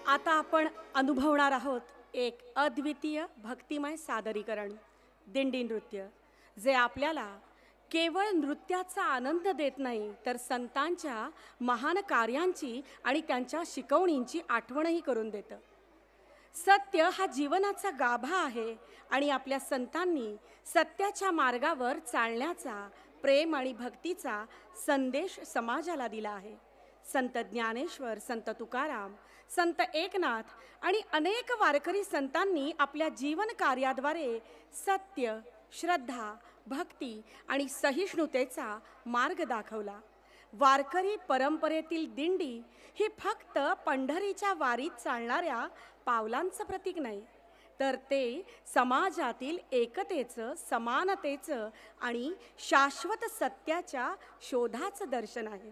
आता आपण अनुभवणार आहोत एक अद्वितीय भक्तिमय सादरीकरण, दिंडी नृत्य, जे आपल्याला केवळ नृत्याचा आनंद देत नाही तर संतांच्या महान कार्यांची आणि त्यांच्या शिकवणींची आठवणही करून देतं. सत्य हा जीवनाचा गाभा आहे आणि आपल्या संतांनी सत्याच्या मार्गावर चालण्याचा, प्रेम आणि भक्तीचा संदेश समाजाला दिला आहे. संत ज्ञानेश्वर, संत तुकाराम, संत एकनाथ आणि अनेक वारकरी संतांनी आपल्या जीवन कार्याद्वारे सत्य, श्रद्धा, भक्ती आणि सहिष्णुतेचा मार्ग दाखवला. वारकरी परंपरेतील दिंडी ही फक्त पंढरीच्या वारीत चालणाऱ्या पावलांचं प्रतीक नाही, तर ते समाजातील एकतेचं, समानतेचं आणि शाश्वत सत्याच्या शोधाचं दर्शन आहे.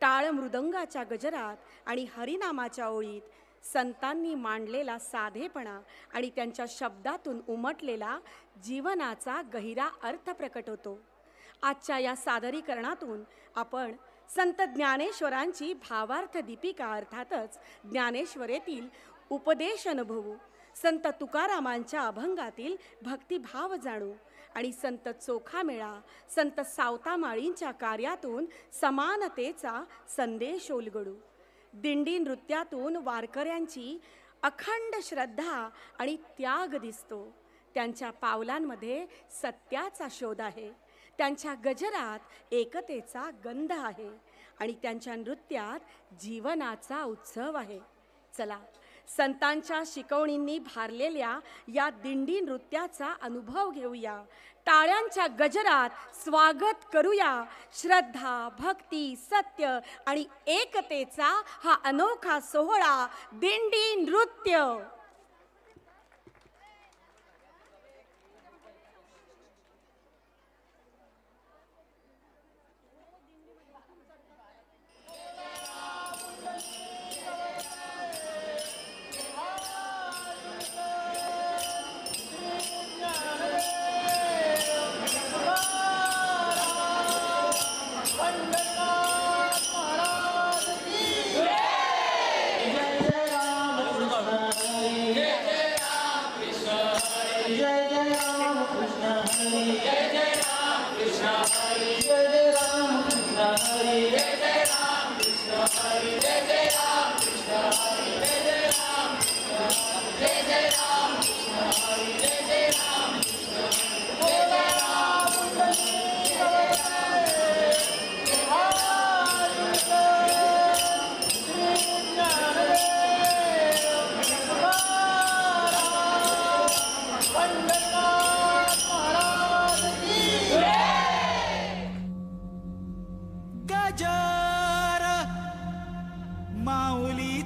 टाळ मृदंगाच्या गजरात आणि हरिनामाच्या ओळीत संतांनी मांडलेला साधेपणा आणि त्यांच्या शब्दातून उमटलेला जीवनाचा गहिरा अर्थ प्रकट होतो. आजच्या या सादरीकरणातून आपण संत ज्ञानेश्वरांची भावार्थ दीपिका अर्थातच ज्ञानेश्वरीतील उपदेश अनुभवू, संत तुकारामांच्या अभंगातील भक्तिभाव जाणू आणि संत चोखामेळा, संत सावतामाळींच्या कार्यातून समानतेचा संदेश उलगडू. दिंडी नृत्यातून वारकऱ्यांची अखंड श्रद्धा आणि त्याग दिसतो. त्यांच्या पावलांमध्ये सत्याचा शोध आहे, त्यांच्या गजरात एकतेचा गंध आहे आणि त्यांच्या नृत्यात जीवनाचा उत्सव आहे. चला, संतांच्या शिकवणींनी भारलेल्या या दिंडी नृत्याचा अनुभव घेऊया. टाळ्यांच्या गजरात स्वागत करूया श्रद्धा, भक्ती, सत्य आणि एकतेचा हा अनोखा सोहळा, दिंडी नृत्य. Mauli,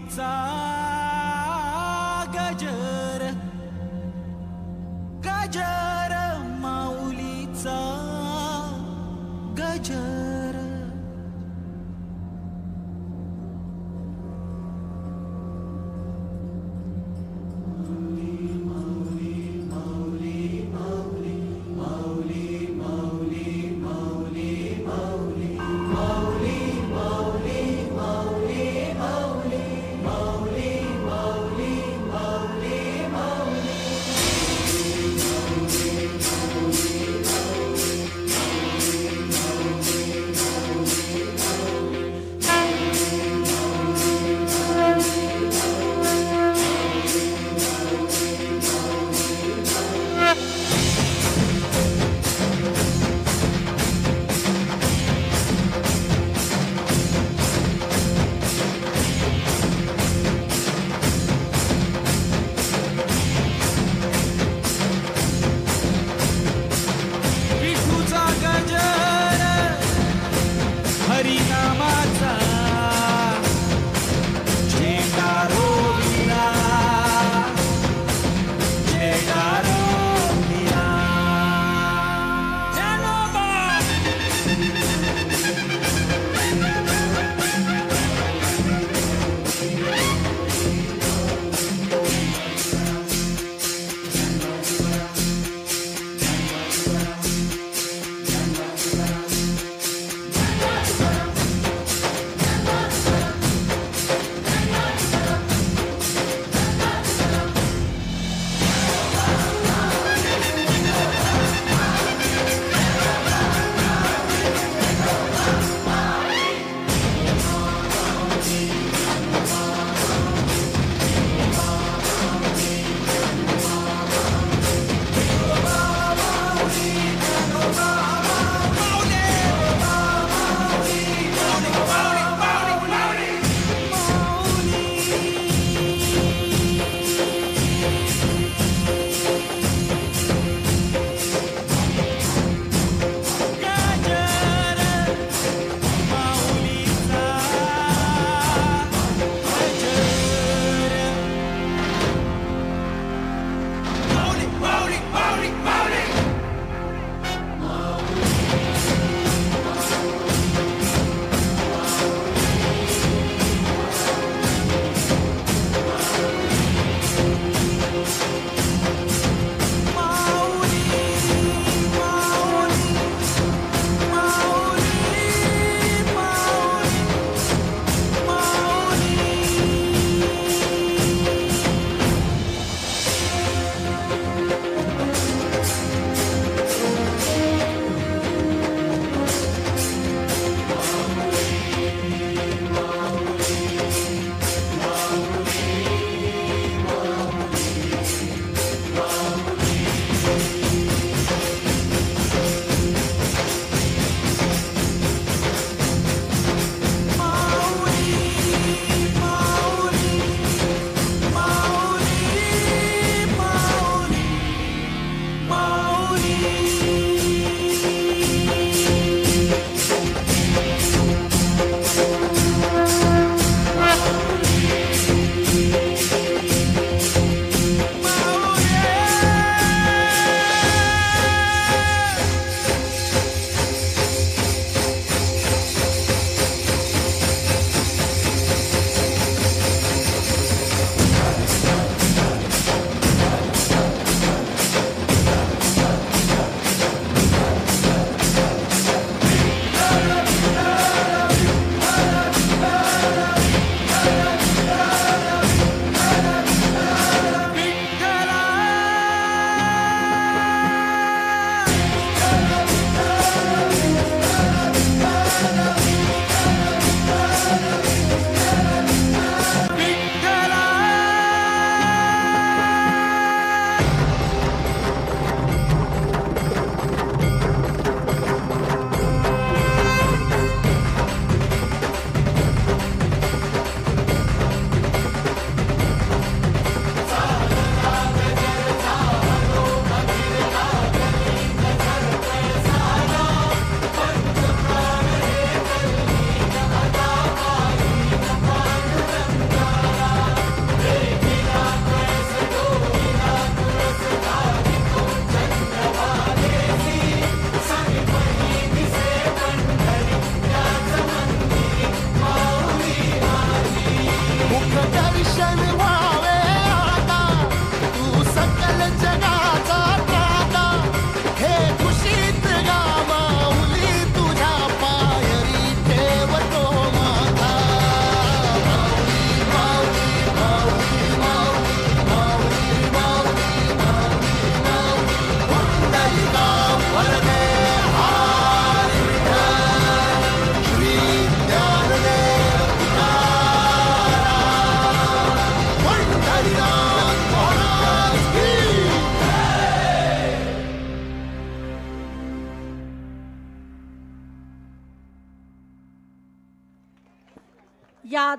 या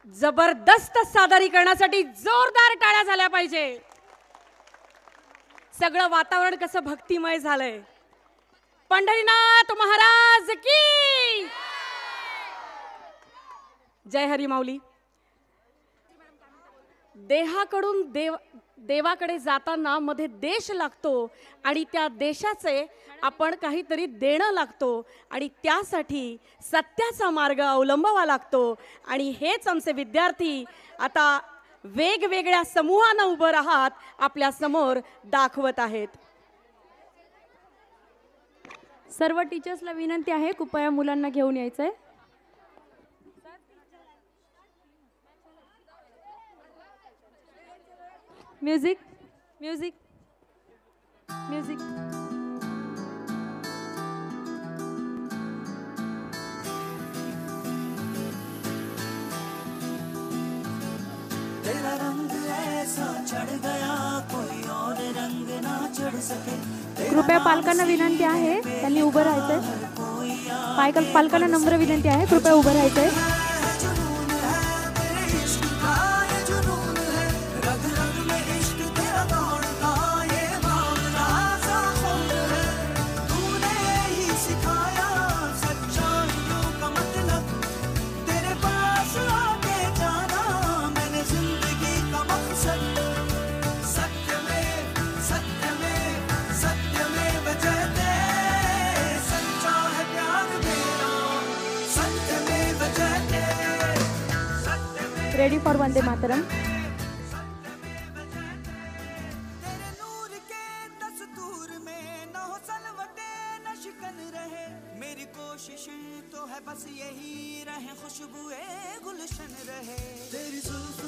जबरदस्त सादरीकरणासाठी जोरदार टाळ्या झाल्या पाहिजे. सगळं वातावरण कसं भक्तिमय झालंय. पंढरीनाथ महाराज की जय. हरी माऊली. देहाकडून देवाकडे जाताना मध्ये देश लागतो आणि त्या देशाचे आपण काहीतरी देणं लागतो आणि त्यासाठी सत्याचा मार्ग अवलंबावा लागतो. आणि हेच आमचे विद्यार्थी आता वेगवेगळ्या समूहानं उभं राहत आपल्या समोर दाखवत आहेत. सर्व टीचर्सला विनंती आहे, कृपया मुलांना घेऊन यायचंय. Music music music. तेरा रंग ऐसा चढ़ गया कोई और रंग ना चढ़ सके. कृपया पालकांना विनंती आहे, त्यांनी उभं राहायचंय. पालकांना नम्र विनंती आहे, कृपया उभं राहायचंय. Ready for Vande Mataram. मेरी कोशिश तो है बस यही रहे खुशबुए गुलशन रहे. तेरी जुल्फ